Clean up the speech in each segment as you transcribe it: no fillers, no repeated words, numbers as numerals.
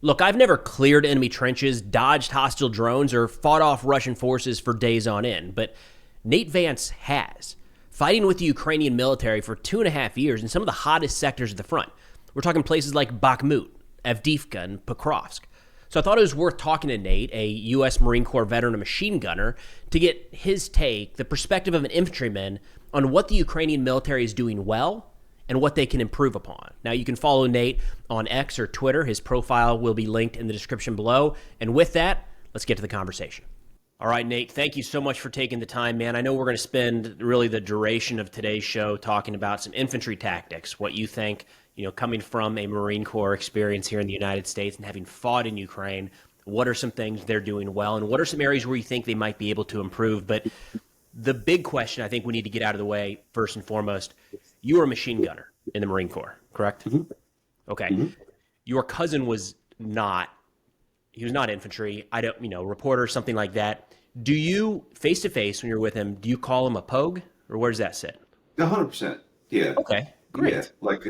Look, I've never cleared enemy trenches, dodged hostile drones, or fought off Russian forces for days on end, but Nate Vance has, fighting with the Ukrainian military for 2.5 years in some of the hottest sectors of the front. We're talking places like Bakhmut, Avdiivka, and Pokrovsk. So I thought it was worth talking to Nate, a U.S. Marine Corps veteran and machine gunner, to get his take, the perspective of an infantryman, on what the Ukrainian military is doing well and what they can improve upon. Now, you can follow Nate on X or Twitter. His profile will be linked in the description below. And with that, let's get to the conversation. All right, Nate, thank you so much for taking the time, man. I know we're going to spend really the duration of today's show talking about some infantry tactics, what you think, coming from a Marine Corps experience here in the United States and having fought in Ukraine, what are some things they're doing well, and what are some areas where you think they might be able to improve? But the big question I think we need to get out of the way, first and foremost, you were a machine gunner in the Marine Corps, correct? Mm-hmm. Okay. Mm-hmm. Your cousin was not infantry, reporter, something like that. Do you, face-to-face, when you're with him, do you call him a pogue, or where does that sit? 100%. Yeah. Okay, great. Yeah. Like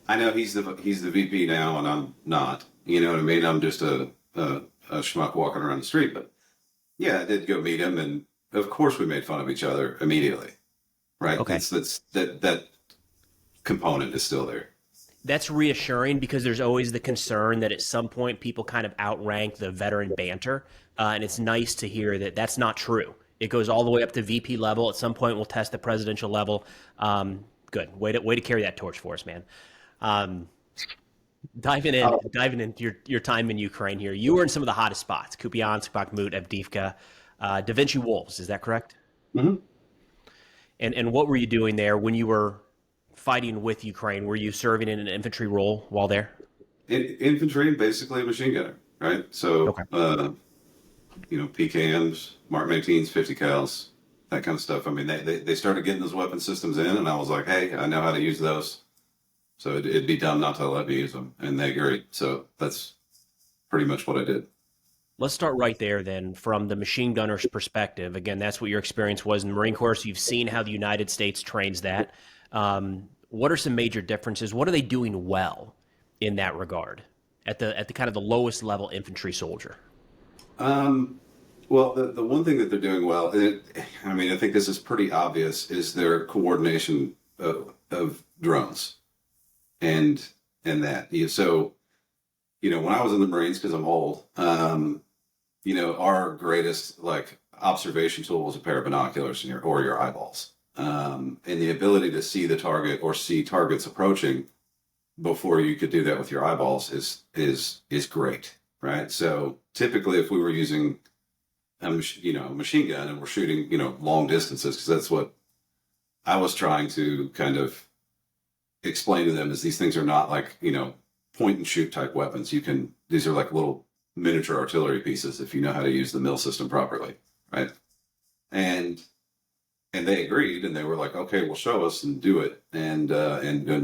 I know he's the VP now, and I'm not. You know what I mean? I'm just a schmuck walking around the street. But yeah, I did go meet him, and of course we made fun of each other immediately. Right. Okay. That component is still there. That's reassuring because there's always the concern that at some point people kind of outrank the veteran banter. And it's nice to hear that that's not true. It goes all the way up to VP level. At some point, we'll test the presidential level. Good. Way to carry that torch for us, man. Diving into your time in Ukraine here. You were in some of the hottest spots: Kupiansk, Bakhmut, Avdiivka, Da Vinci Wolves. Is that correct? Mm-hmm. And what were you doing there when you were fighting with Ukraine? Were you serving in an infantry role while there? Infantry, basically a machine gunner, right? So, Okay. PKMs, Mark 18s, 50 cals, that kind of stuff. I mean, they started getting those weapon systems in, and I was like, hey, I know how to use those. So it'd be dumb not to let me use them. And they agreed. So that's pretty much what I did. Let's start right there then from the machine gunner's perspective. Again, that's what your experience was in the Marine Corps. So you've seen how the United States trains that. What are some major differences? What are they doing well in that regard at the kind of the lowest level infantry soldier? Well, the one thing that they're doing well, I think this is pretty obvious, is their coordination of drones and that. So, when I was in the Marines, because I'm old, our greatest observation tool was a pair of binoculars or your eyeballs. And the ability to see the target or see targets approaching before you could do that with your eyeballs is great, right? So typically, if we were using a machine gun and we're shooting long distances, because that's what I was trying to kind of explain to them, is these things are not point and shoot type weapons. These are like little miniature artillery pieces if you know how to use the mill system properly, right? And they agreed, and they were like, okay, well, show us and do it. And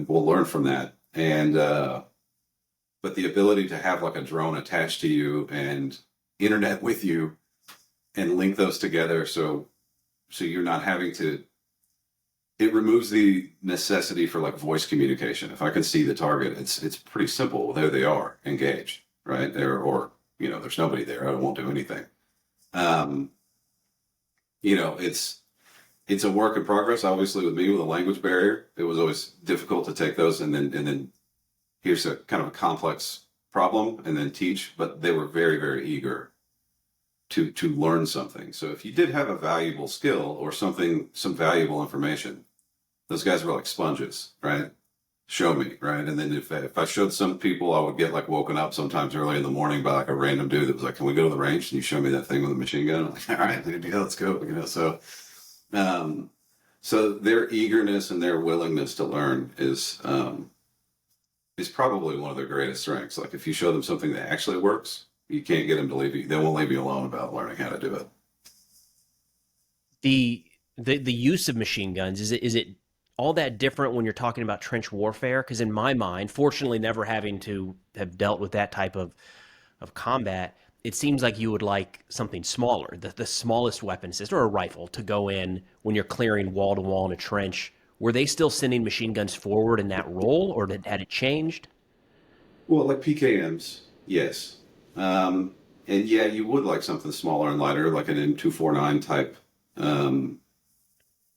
we'll learn from that. And, but the ability to have a drone attached to you and internet with you and link those together. So you're not having to, it removes the necessity for voice communication. If I can see the target, it's pretty simple. There they are, engaged, right? There's nobody there. I won't do anything. It's a work in progress. Obviously, with me, with a language barrier, it was always difficult to take those and then here's a kind of a complex problem and then teach. But they were very, very eager to learn something. So if you did have a valuable skill or some valuable information, those guys were like sponges, right? Show me, right? And then if I showed some people, I would get woken up sometimes early in the morning by a random dude that was like, "Can we go to the range? Can you show me that thing with a machine gun?" I'm like, "All right, dude, yeah, let's go." So their eagerness and their willingness to learn is probably one of their greatest strengths. If you show them something that actually works, you can't get them to leave you. They won't leave you alone about learning how to do it. The use of machine guns, is it all that different when you're talking about trench warfare? Because in my mind, fortunately never having to have dealt with that type of combat, it seems like you would like something smaller, the smallest weapon system, or a rifle, to go in when you're clearing wall to wall in a trench. Were they still sending machine guns forward in that role, or had it changed? Well, like PKMs, yes. And yeah, you would like something smaller and lighter, like an M249 type um,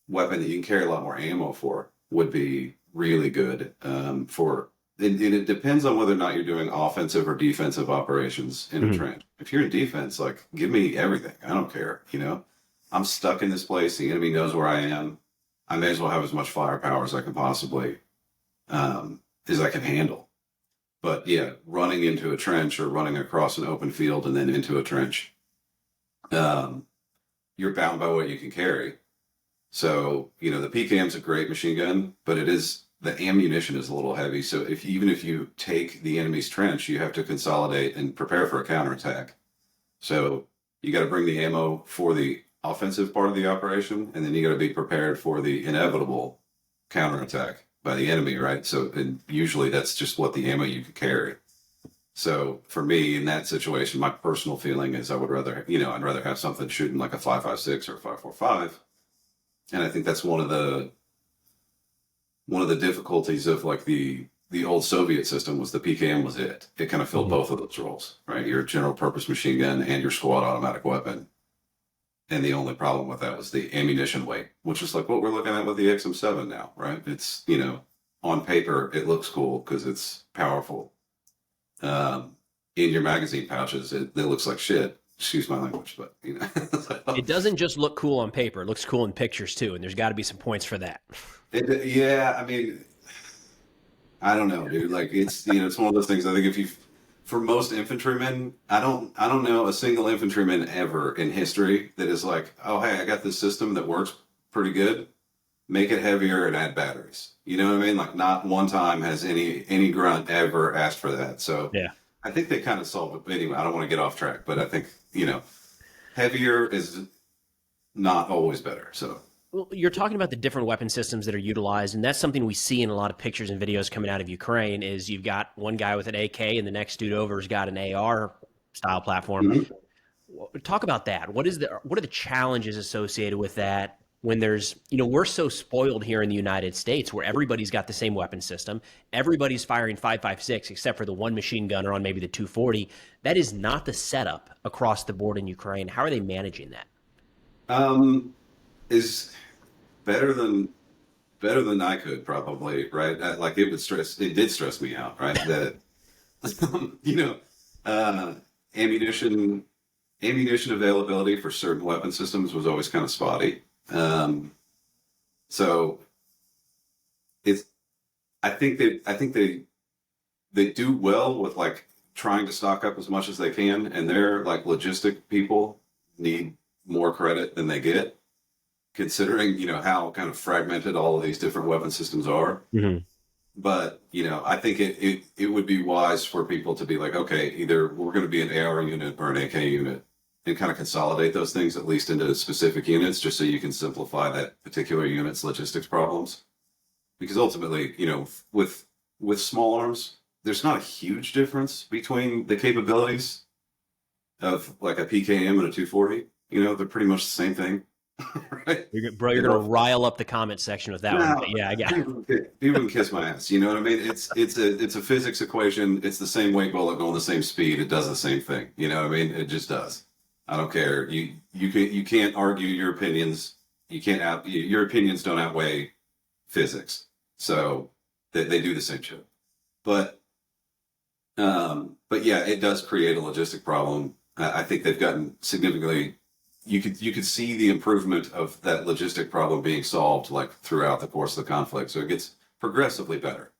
weapon that you can carry a lot more ammo for would be really good and it depends on whether or not you're doing offensive or defensive operations in a Mhm. trench. If you're in defense, like give me everything. I don't care. I'm stuck in this place. The enemy knows where I am. I may as well have as much firepower as I can possibly as I can handle. But yeah, running into a trench or running across an open field and then into a trench, um, you're bound by what you can carry. So, the PKM's a great machine gun, but the ammunition is a little heavy. So even if you take the enemy's trench, you have to consolidate and prepare for a counterattack. So you got to bring the ammo for the offensive part of the operation, and then you got to be prepared for the inevitable counterattack by the enemy, right? So and usually that's just what the ammo you could carry. So for me in that situation, my personal feeling is I'd rather have something shooting like a 5.56 or 5.45. And I think that's one of the difficulties of like the old Soviet system was the PKM was it. It kind of filled both of those roles, right? Your general purpose machine gun and your squad automatic weapon. And the only problem with that was the ammunition weight, which is like what we're looking at with the XM7 now, right? It's, on paper, it looks cool because it's powerful. In your magazine pouches, it looks like shit. Excuse my language, but, It doesn't just look cool on paper; it looks cool in pictures too, and there's got to be some points for that. Yeah, I mean, I don't know, dude. Like it's one of those things. I think for most infantrymen, I don't know a single infantryman ever in history that is like, oh hey, I got this system that works pretty good. Make it heavier and add batteries. You know what I mean? Like not one time has any grunt ever asked for that. So Yeah. I think they kind of solved it. But anyway, I don't want to get off track, but I think heavier is not always better. So. Well, you're talking about the different weapon systems that are utilized, and that's something we see in a lot of pictures and videos coming out of Ukraine. Is you've got one guy with an AK, and the next dude over's got an AR style platform. Mhm. Talk about that. What are the challenges associated with that? When there's, we're so spoiled here in the United States where everybody's got the same weapon system. Everybody's firing 5.56 except for the one machine gunner on maybe the 240. That is not the setup across the board in Ukraine. How are they managing that? Um, is better than better than I could probably, right? Like it did stress me out, right? That you know, uh, ammunition ammunition availability for certain weapon systems was always kind of spotty. So it's I think they do well with like trying to stock up as much as they can, and their like logistic people need more credit than they get, considering how kind of fragmented all of these different weapon systems are. Mm-hmm. But I think it would be wise for people to be like, okay, either we're going to be an AR unit or an AK unit, and kind of consolidate those things at least into specific units, just so you can simplify that particular unit's logistics problems. Because ultimately, with small arms, there's not a huge difference between the capabilities of like a PKM and a 240. They're pretty much the same thing, right? You're gonna rile up the comment section with that one. No, But yeah, I got it. people can kiss my ass. You know what I mean? It's a physics equation. It's the same weight bullet going the same speed. It does the same thing. You know what I mean? It just does. I don't care. You can't argue your opinions. You can't your opinions don't outweigh physics. So they do the same shit. But but yeah, it does create a logistic problem. I think they've gotten significantly. You could see the improvement of that logistic problem being solved like throughout the course of the conflict. So it gets progressively better.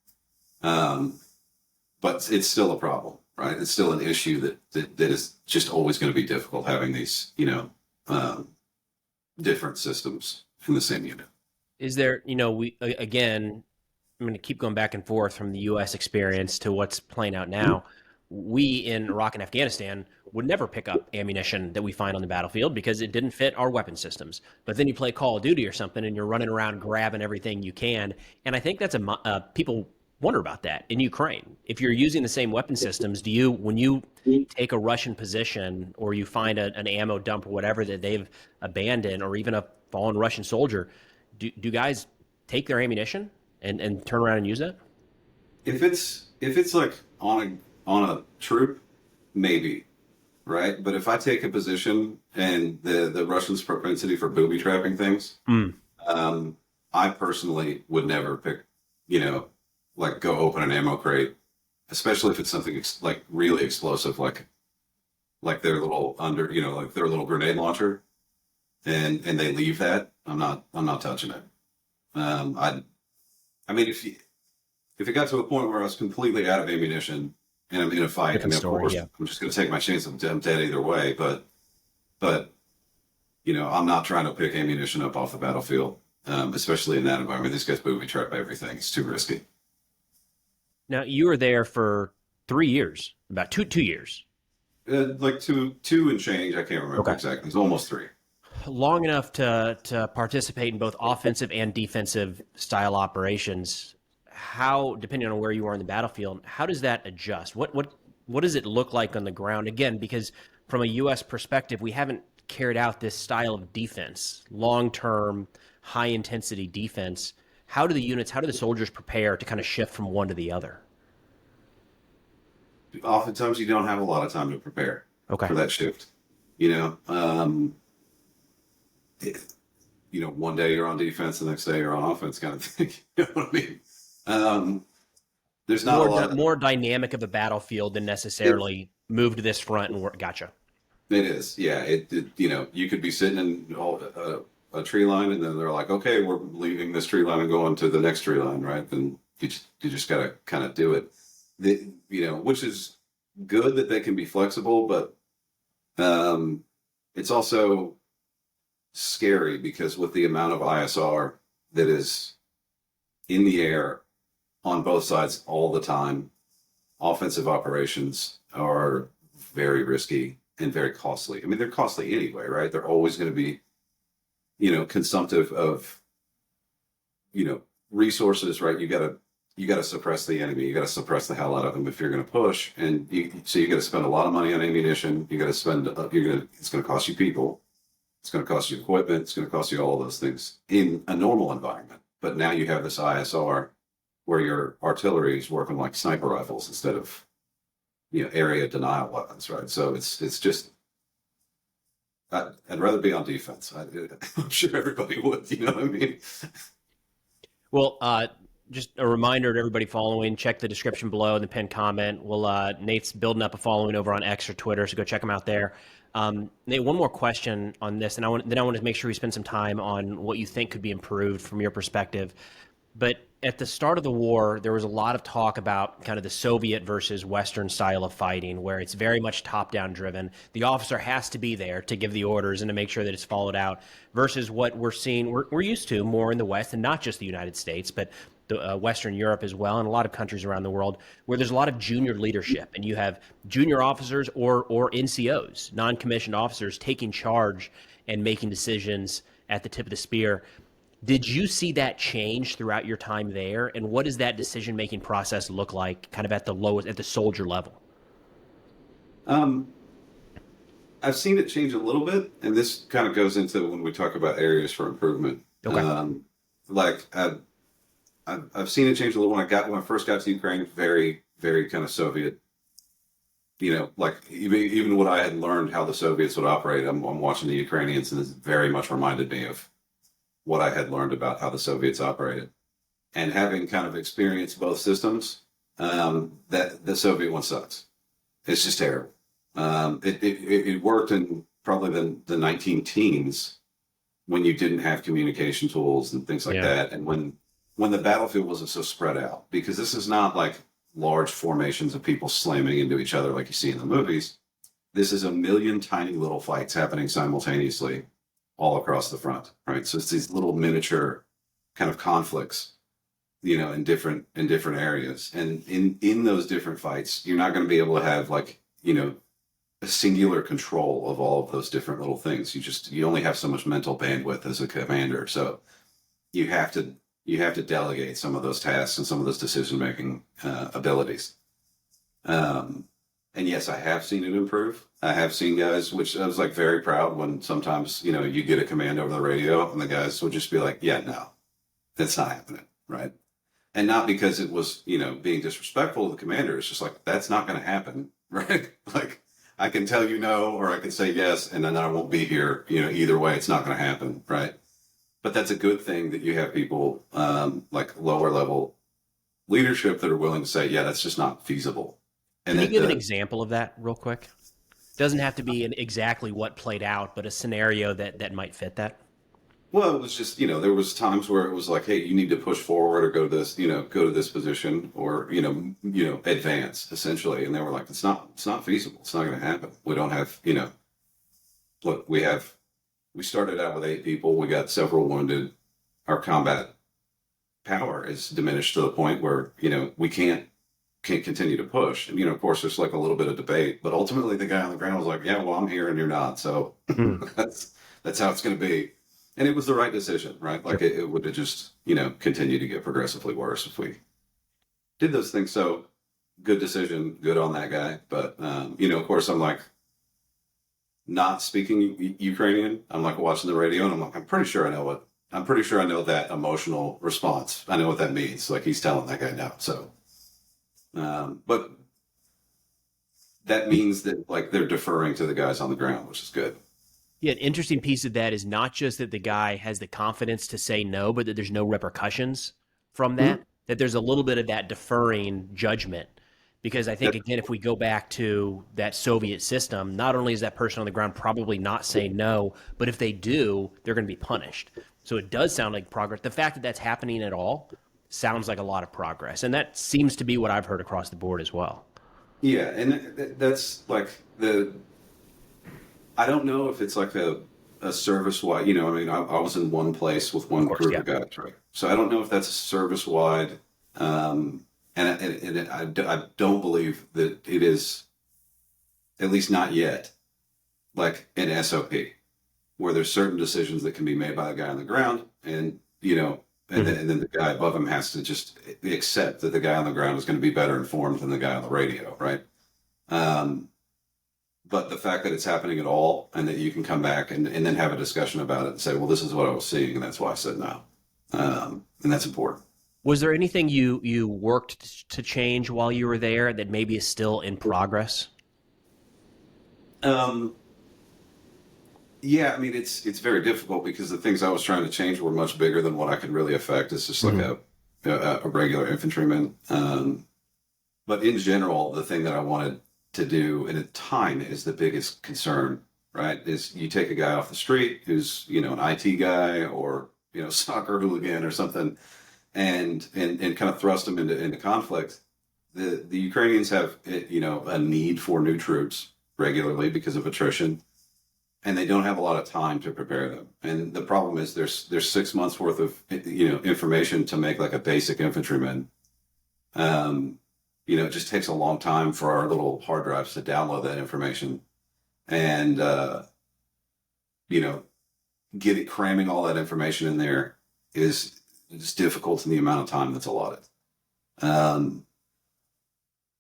But it's still a problem, right? It's still an issue that is just always going to be difficult having these, different systems in the same unit. Is there, we again, I'm going to keep going back and forth from the U.S. experience to what's playing out now. We in Iraq and Afghanistan would never pick up ammunition that we find on the battlefield because it didn't fit our weapon systems. But then you play Call of Duty or something, and you're running around grabbing everything you can. And I think that's people wonder about that in Ukraine. If you're using the same weapon systems, when you take a Russian position or you find an ammo dump or whatever that they've abandoned, or even a fallen Russian soldier, do guys take their ammunition and turn around and use that? If it's like on a troop, maybe, right? But if I take a position and the Russians' propensity for booby trapping things, I personally would never pick, like go open an ammo crate, especially if it's something like really explosive, like their little like their little grenade launcher, and they leave that. I'm not touching it. I mean, if it got to a point where I was completely out of ammunition and I'm in a fight, Different of story, course, yeah. I'm just going to take my chance. I'm dead either way. But I'm not trying to pick ammunition up off the battlefield, especially in that environment. These guys booby trap everything. It's too risky. Now, you were there for 3 years, about two years. Like two and change. I can't remember Okay. exactly. It's almost 3. Long enough to participate in both offensive and defensive style operations. How, depending on where you are in the battlefield, how does that adjust? What does it look like on the ground? Again, because from a U.S. perspective, we haven't carried out this style of defense, long-term, high-intensity defense. How do the soldiers prepare to kind of shift from one to the other? Oftentimes, you don't have a lot of time to prepare for that shift. One day you're on defense, the next day you're on offense, kind of thing. You know what I mean? There's not a lot more dynamic of a battlefield than necessarily move to this front and work. Gotcha. It is, yeah. You could be sitting in a tree line, and then they're like, "Okay, we're leaving this tree line and going to the next tree line," right? And you just gotta kind of do it. Which is good that they can be flexible, but it's also scary because with the amount of ISR that is in the air on both sides all the time, offensive operations are very risky and very costly. I mean, they're costly anyway, right? They're always going to be, consumptive of, resources, right? You got to suppress the enemy. You got to suppress the hell out of them if you're going to push. And so you got to spend a lot of money on ammunition. You got to spend, it's going to cost you people. It's going to cost you equipment. It's going to cost you all of those things in a normal environment. But now you have this ISR where your artillery is working like sniper rifles instead of, area denial weapons, right? So it's just, I'd rather be on defense. I'm sure everybody would, you know what I mean? Well, just a reminder to everybody following, check the description below in the pinned comment. Nate's building up a following over on X or Twitter, so go check him out there. Nate, one more question on this, and I want to make sure we spend some time on what you think could be improved from your perspective. But at the start of the war, there was a lot of talk about kind of the Soviet versus Western style of fighting, where it's very much top-down driven. The officer has to be there to give the orders and to make sure that it's followed out, versus what we're used to more in the West, and not just the United States, but the Western Europe as well, and a lot of countries around the world, where there's a lot of junior leadership, and you have junior officers or NCOs, non-commissioned officers, taking charge and making decisions at the tip of the spear. Did you see that change throughout your time there? And what does that decision-making process look like kind of at the soldier level? I've seen it change a little bit, and this kind of goes into when we talk about areas for improvement. Okay. I've seen it change a little when I first got to Ukraine, very, very kind of Soviet. Like even what I had learned how the Soviets would operate, I'm watching the Ukrainians, and it's very much reminded me of what I had learned about how the Soviets operated. And having kind of experienced both systems, that the Soviet one sucks. It's just terrible. It worked in probably the 19 teens when you didn't have communication tools and things like that. And when the battlefield wasn't so spread out, because this is not like large formations of people slamming into each other like you see in the movies. This is a million tiny little fights happening simultaneously all across the front, right? So it's these little miniature kind of conflicts, in different areas. And in those different fights, you're not going to be able to have a singular control of all of those different little things. You only have so much mental bandwidth as a commander. So you have to delegate some of those tasks and some of those decision-making abilities. And yes, I have seen it improve. I have seen guys, which I was like very proud when sometimes, you get a command over the radio and the guys would just be like, yeah, no, that's not happening. Right. And not because it was, being disrespectful to the commander. It's just like, that's not going to happen, right? Like, I can tell you no, or I can say yes, and then I won't be here. Either way, it's not going to happen, right? But that's a good thing that you have people like lower level leadership that are willing to say, yeah, that's just not feasible. And Can you give an example of that real quick? Doesn't have to be exactly what played out, but a scenario that might fit that. Well, it was just, there was times where it was like, hey, you need to push forward or go to this, go to this position or, advance essentially. And they were like, it's not feasible. It's not going to happen. We don't have, look, we started out with 8 people. We got several wounded. Our combat power is diminished to the point where, we can't continue to push. And, of course, there's like a little bit of debate, but ultimately the guy on the ground was like, yeah, well, I'm here and you're not. So that's how it's going to be. And it was the right decision, right? Like it would have just, continued to get progressively worse if we did those things. So good decision, good on that guy. But, of course, I'm like not speaking Ukrainian. I'm like watching the radio and I'm like, I'm pretty sure I know that emotional response. I know what that means. Like he's telling that guy no. So, but that means that like they're deferring to the guys on the ground, which is good. Yeah, an interesting piece of that is not just that the guy has the confidence to say no, but that there's no repercussions from that, that there's a little bit of that deferring judgment. Because I think, again, if we go back to that Soviet system, not only is that person on the ground probably not saying no, but if they do, they're going to be punished. So it does sound like progress. The fact that that's happening at all sounds like a lot of progress. And that seems to be what I've heard across the board as well. Yeah, and that's like I don't know if it's like a service-wide, I was in one place with one group of guys, right? So I don't know if that's a service-wide, and I don't believe that it is, at least not yet, like an SOP, where there's certain decisions that can be made by the guy on the ground, and, and then the guy above him has to just accept that the guy on the ground is going to be better informed than the guy on the radio, right? But the fact that it's happening at all and that you can come back and then have a discussion about it and say, well, this is what I was seeing, and that's why I said no. And that's important. Was there anything you worked to change while you were there that maybe is still in progress? Yeah, I mean, it's very difficult because the things I was trying to change were much bigger than what I could really affect. It's just like a regular infantryman. But in general, the thing that I wanted to do, and at time is the biggest concern, right? Is you take a guy off the street who's, an IT guy or, soccer hooligan or something and kind of thrust him into conflict. The Ukrainians have, a need for new troops regularly because of attrition, and they don't have a lot of time to prepare them. And the problem is there's 6 months worth of, information to make like a basic infantryman. It just takes a long time for our little hard drives to download that information. And, cramming all that information in there is difficult in the amount of time that's allotted.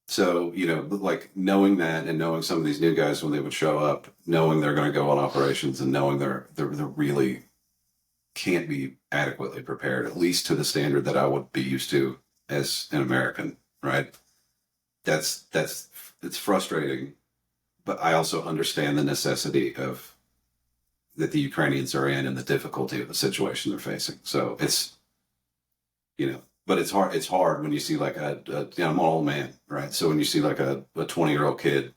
So, like knowing that and knowing some of these new guys when they would show up, knowing they're going to go on operations and knowing they're really can't be adequately prepared, at least to the standard that I would be used to as an American, right? It's frustrating, but I also understand the necessity of that the Ukrainians are in and the difficulty of the situation they're facing. So it's, but it's hard. It's hard when you see like I'm an old man, right? So when you see like a 20-year-old kid,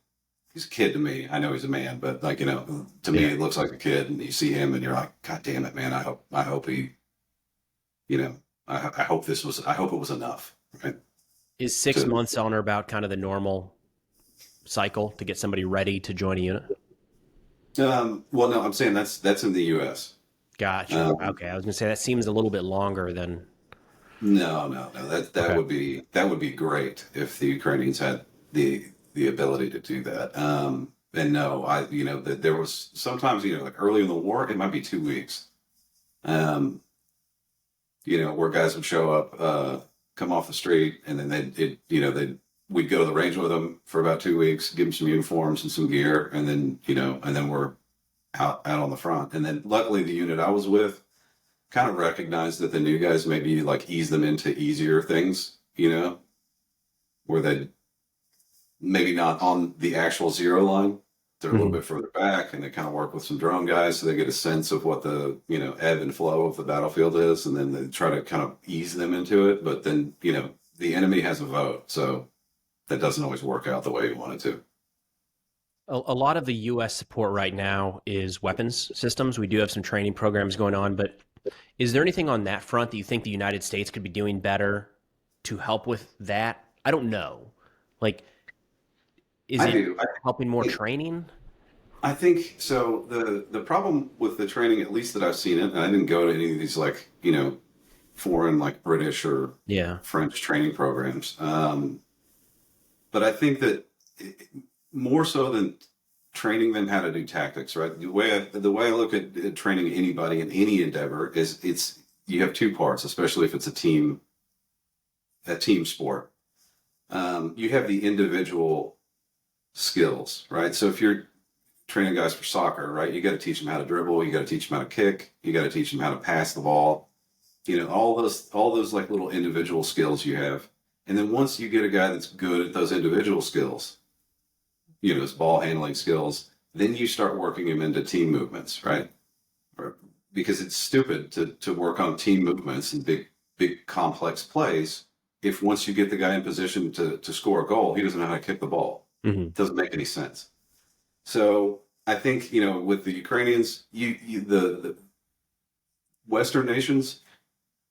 he's a kid to me. I know he's a man, but like, to me, he looks like a kid, and you see him and you're like, God damn it, man. I hope he, I hope it was enough, right? Is 6 months on or about kind of the normal cycle to get somebody ready to join a unit? Well, no, I'm saying that's in the U.S. Gotcha. Okay, I was gonna say that seems a little bit longer than. No. That would be great if the Ukrainians had the ability to do that. And no, there was sometimes like early in the war it might be 2 weeks. Where guys would show up. Come off the street, and then we'd go to the range with them for about 2 weeks, give them some uniforms and some gear, and then we're out on the front. And then luckily the unit I was with, kind of recognize that the new guys maybe like ease them into easier things, where they maybe not on the actual zero line. They're a little bit further back, and they kind of work with some drone guys so they get a sense of what the, ebb and flow of the battlefield is. And then they try to kind of ease them into it. But then, the enemy has a vote. So that doesn't always work out the way you want it to. A lot of the U.S. support right now is weapons systems. We do have some training programs going on, but is there anything on that front that you think the United States could be doing better to help with that? I don't know. Like, is it helping more training? I think so. The problem with the training, at least that I've seen it, and I didn't go to any of these like, foreign like British or French training programs. But I think that more so than training them how to do tactics, right? The way I look at training anybody in any endeavor is you have two parts, especially if it's a team sport. You have the individual skills, right? So if you're training guys for soccer, right, you got to teach them how to dribble, you got to teach them how to kick, you got to teach them how to pass the ball, all those like little individual skills you have. And then once you get a guy that's good at those individual skills, his ball handling skills, then you start working him into team movements, right? Because it's stupid to work on team movements and big complex plays if once you get the guy in position to score a goal, he doesn't know how to kick the ball. It doesn't make any sense. So I think, with the Ukrainians, the Western nations,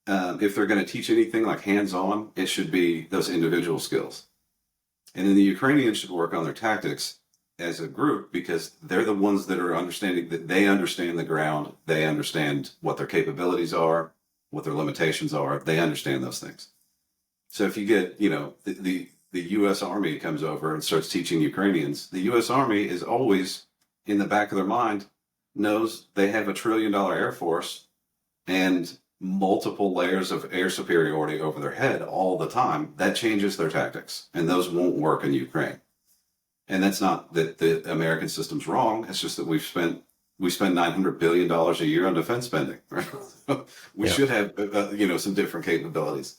if they're going to teach anything like hands-on, it should be those individual skills. And then the Ukrainians should work on their tactics as a group, because they're the ones that are understanding that they understand the ground. They understand what their capabilities are, what their limitations are. They understand those things. So if you get, the U.S. Army comes over and starts teaching Ukrainians, the U.S. Army is always in the back of their mind, knows they have $1 trillion Air Force and multiple layers of air superiority over their head all the time. That changes their tactics, and those won't work in Ukraine. And that's not that the American system's wrong. It's just that we spend $900 billion a year on defense spending. Right? We should have, some different capabilities.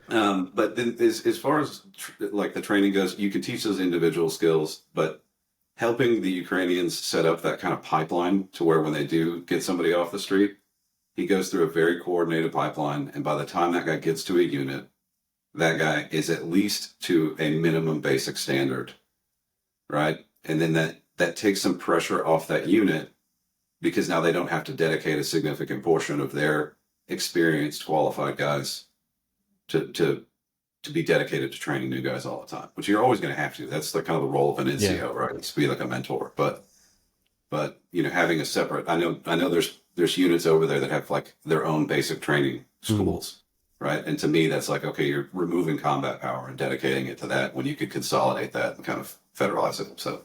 But then as far as like the training goes, you can teach those individual skills, but helping the Ukrainians set up that kind of pipeline to where when they do get somebody off the street, he goes through a very coordinated pipeline. And by the time that guy gets to a unit, that guy is at least to a minimum basic standard, right? And then that takes some pressure off that unit, because now they don't have to dedicate a significant portion of their experienced, qualified guys to be dedicated to training new guys all the time, which you're always going to have to. That's the kind of the role of an NCO, right? It's to be like a mentor, but having a separate, I know there's units over there that have like their own basic training schools, right? And to me, that's like, okay, you're removing combat power and dedicating it to that when you could consolidate that and kind of federalize it. So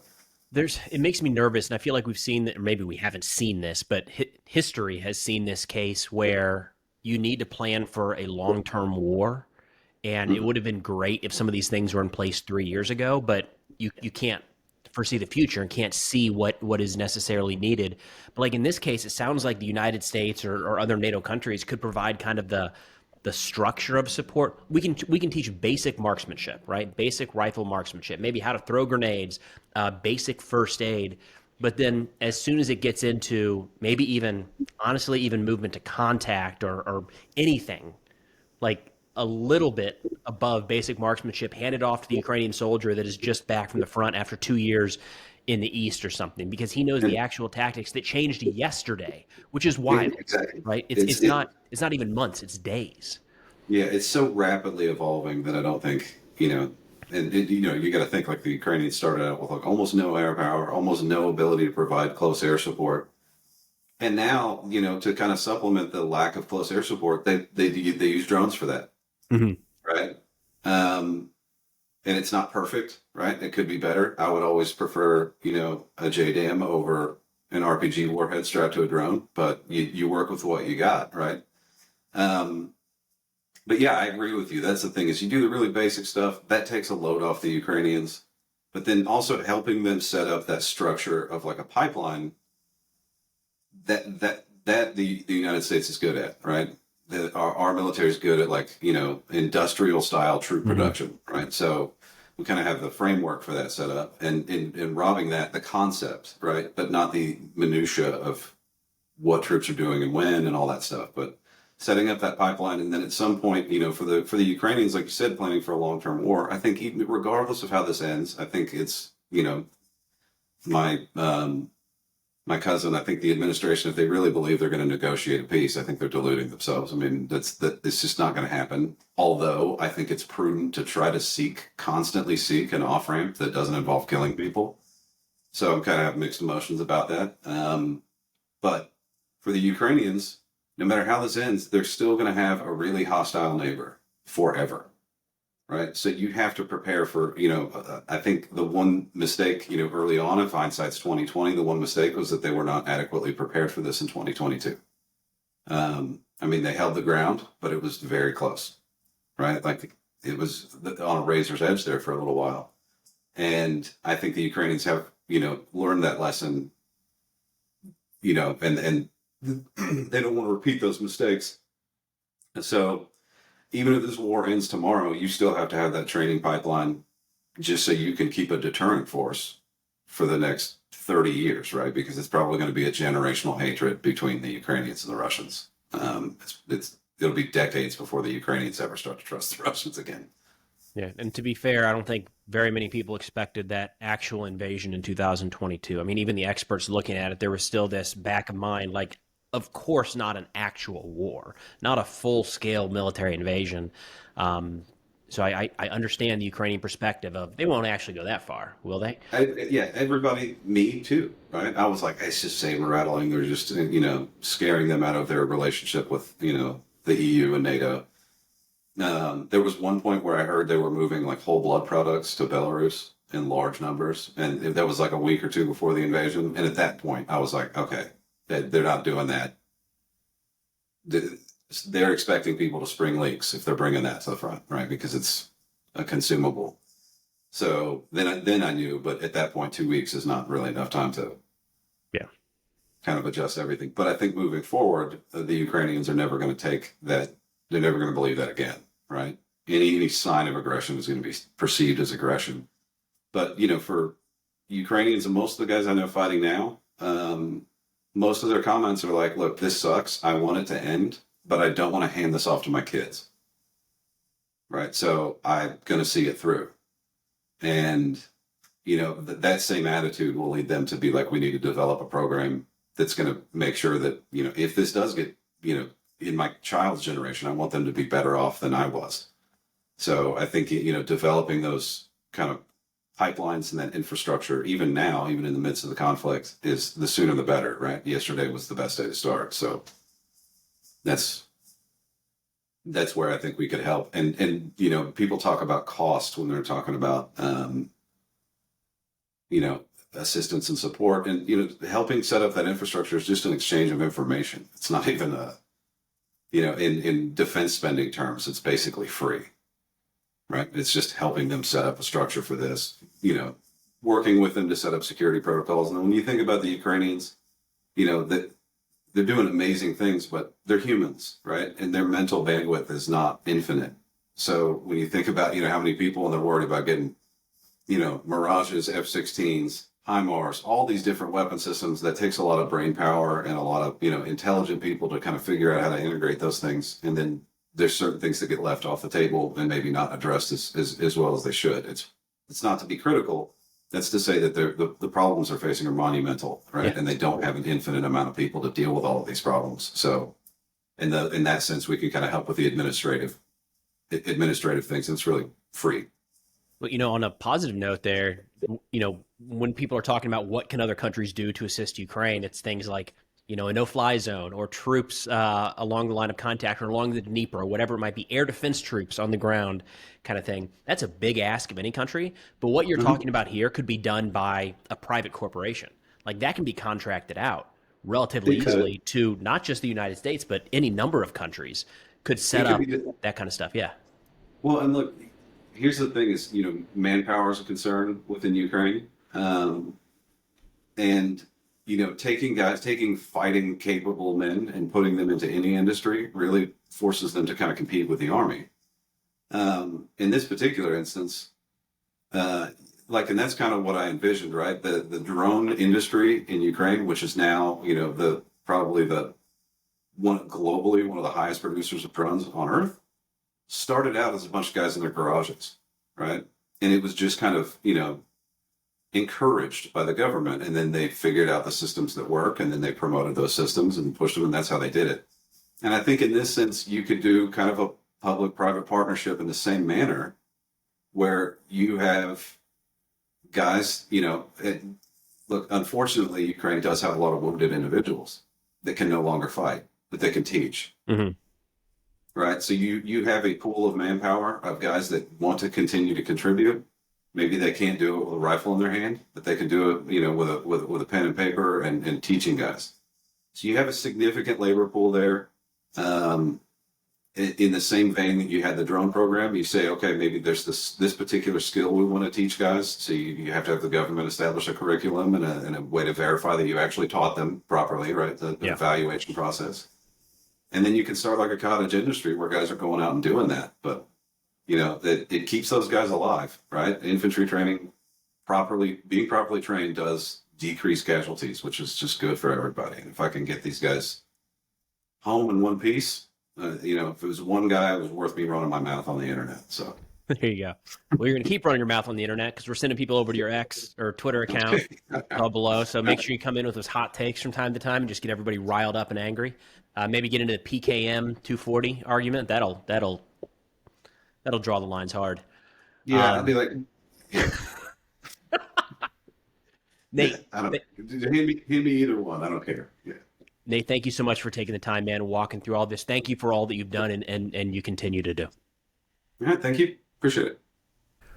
it makes me nervous, and I feel like we've seen that, or maybe we haven't seen this, but history has seen this case where you need to plan for a long-term war. And it would have been great if some of these things were in place 3 years ago, but you can't foresee the future and can't see what is necessarily needed. But like in this case, it sounds like the United States or other NATO countries could provide kind of the structure of support. We can teach basic marksmanship, right? Basic rifle marksmanship, maybe how to throw grenades, basic first aid. But then as soon as it gets into maybe even movement to contact or anything, like a little bit above basic marksmanship, handed off to the Ukrainian soldier that is just back from the front after 2 years in the East or something, because he knows the actual tactics that changed yesterday, which is wild, right? It's not even months, it's days. Yeah, it's so rapidly evolving that I don't think, and you got to think like the Ukrainians started out with like almost no air power, almost no ability to provide close air support. And now, to kind of supplement the lack of close air support, they use drones for that. Right. And it's not perfect, right? It could be better. I would always prefer, a JDAM over an RPG warhead strapped to a drone, but you work with what you got, right? But yeah, I agree with you. That's the thing, is you do the really basic stuff that takes a load off the Ukrainians, but then also helping them set up that structure of like a pipeline that that the United States is good at, right? Our military is good at, like, industrial style troop production, right? So we kind of have the framework for that set up, and in robbing that, the concept, right? But not the minutia of what troops are doing and when and all that stuff. But setting up that pipeline, and then at some point, for the Ukrainians, like you said, planning for a long-term war. I think even regardless of how this ends, I think it's my my cousin. I think the administration, if they really believe they're going to negotiate a peace, I think they're deluding themselves. I mean, it's just not going to happen. Although I think it's prudent to try to constantly seek an off ramp that doesn't involve killing people. So I'm kind of have mixed emotions about that. But for the Ukrainians, no matter how this ends, they're still going to have a really hostile neighbor forever, right? So you have to prepare for, I think the one mistake, early on, if hindsight's 2020, the one mistake was that they were not adequately prepared for this in 2022. I mean, they held the ground, but it was very close, right? Like, it was on a razor's edge there for a little while. And I think the Ukrainians have, learned that lesson, and they don't want to repeat those mistakes. So even if this war ends tomorrow, you still have to have that training pipeline just so you can keep a deterrent force for the next 30 years, right? Because it's probably going to be a generational hatred between the Ukrainians and the Russians. It'll be decades before the Ukrainians ever start to trust the Russians again. Yeah, and to be fair, I don't think very many people expected that actual invasion in 2022. I mean, even the experts looking at it, there was still this back of mind, like, of course, not an actual war, not a full-scale military invasion. So I understand the Ukrainian perspective of they won't actually go that far, will they? Yeah, everybody, me too, right? I was like, it's just saber rattling. They're just, scaring them out of their relationship with, the EU and NATO. There was one point where I heard they were moving like whole blood products to Belarus in large numbers. And that was like a week or two before the invasion. And at that point, I was like, okay, they're not doing that. They're expecting people to spring leaks if they're bringing that to the front, right? Because it's a consumable. So then I knew, but at that point, 2 weeks is not really enough time to kind of adjust everything. But I think moving forward, the Ukrainians are never going to take that. They're never going to believe that again, right? Any sign of aggression is going to be perceived as aggression. But, for Ukrainians and most of the guys I know fighting now, most of their comments are like, look, this sucks. I want it to end, but I don't want to hand this off to my kids. Right. So I'm going to see it through. And, that same attitude will lead them to be like, we need to develop a program that's going to make sure that, if this does get, in my child's generation, I want them to be better off than I was. So I think, developing those kind of pipelines and that infrastructure, even now, even in the midst of the conflict, is the sooner the better, right? Yesterday was the best day to start. So that's where I think we could help. And people talk about cost when they're talking about, assistance and support, and, helping set up that infrastructure is just an exchange of information. It's not even in defense spending terms, it's basically free, right? It's just helping them set up a structure for this, working with them to set up security protocols. And when you think about the Ukrainians, that they're doing amazing things, but they're humans, right? And their mental bandwidth is not infinite. So when you think about, how many people, and they're worried about getting, Mirages, F-16s, HIMARS, all these different weapon systems, that takes a lot of brain power and a lot of, intelligent people to kind of figure out how to integrate those things. And then there's certain things that get left off the table and maybe not addressed as well as they should. It's not to be critical. That's to say that the problems they're facing are monumental, right? Yeah. And they don't have an infinite amount of people to deal with all of these problems. So in that sense, we can kind of help with the administrative things. And it's really free. Well, on a positive note there, when people are talking about what can other countries do to assist Ukraine, it's things like, a no-fly zone or troops along the line of contact or along the Dnieper or whatever it might be, air defense troops on the ground kind of thing. That's a big ask of any country. But what you're talking about here could be done by a private corporation. Like, that can be contracted out relatively easily to not just the United States, but any number of countries could set up that kind of stuff. Yeah. Well, and look, here's the thing is, manpower is a concern within Ukraine. And taking fighting capable men and putting them into any industry really forces them to kind of compete with the Army. In this particular instance, and that's kind of what I envisioned, right? The drone industry in Ukraine, which is now, probably globally one of the highest producers of drones on Earth, started out as a bunch of guys in their garages, right? And it was just kind of, encouraged by the government, and then they figured out the systems that work, and then they promoted those systems and pushed them, and that's how they did it. And I think in this sense, you could do kind of a public-private partnership in the same manner, where you have guys, look, unfortunately, Ukraine does have a lot of wounded individuals that can no longer fight, but they can teach. Mm-hmm. Right? So you have a pool of manpower of guys that want to continue to contribute. Maybe they can't do it with a rifle in their hand, but they can do it, with a pen and paper and teaching guys. So you have a significant labor pool there. In the same vein that you had the drone program, you say, okay, maybe there's this particular skill we want to teach guys. So you have to have the government establish a curriculum and a way to verify that you actually taught them properly, right? The evaluation process. And then you can start like a cottage industry where guys are going out and doing that. But it keeps those guys alive, right? Infantry training, being properly trained does decrease casualties, which is just good for everybody. And if I can get these guys home in one piece, if it was one guy, it was worth me running my mouth on the internet. So there you go. Well, you're going to keep running your mouth on the internet because we're sending people over to your X or Twitter account below. So make sure you come in with those hot takes from time to time and just get everybody riled up and angry. Maybe get into the PKM 240 argument. That'll draw the lines hard. Yeah, I'd be like, Nate, hand me either one. I don't care. Yeah. Nate, thank you so much for taking the time, man, and walking through all this. Thank you for all that you've done and you continue to do. All right, thank you. Appreciate it.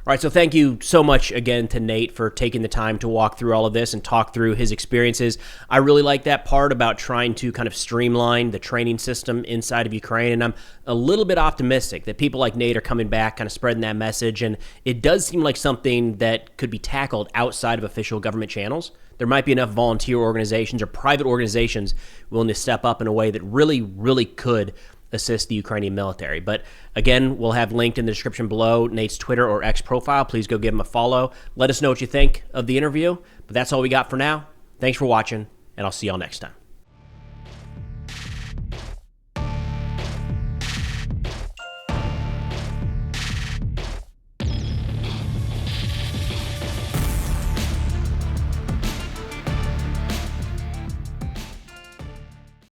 All right, so thank you so much again to Nate for taking the time to walk through all of this and talk through his experiences. I really like that part about trying to kind of streamline the training system inside of Ukraine, and I'm a little bit optimistic that people like Nate are coming back, kind of spreading that message, and it does seem like something that could be tackled outside of official government channels. There might be enough volunteer organizations or private organizations willing to step up in a way that really, really could assist the Ukrainian military. But again, we'll have linked in the description below Nate's Twitter or X profile. Please go give him a follow. Let us know what you think of the interview. But that's all we got for now. Thanks for watching, and I'll see y'all next time.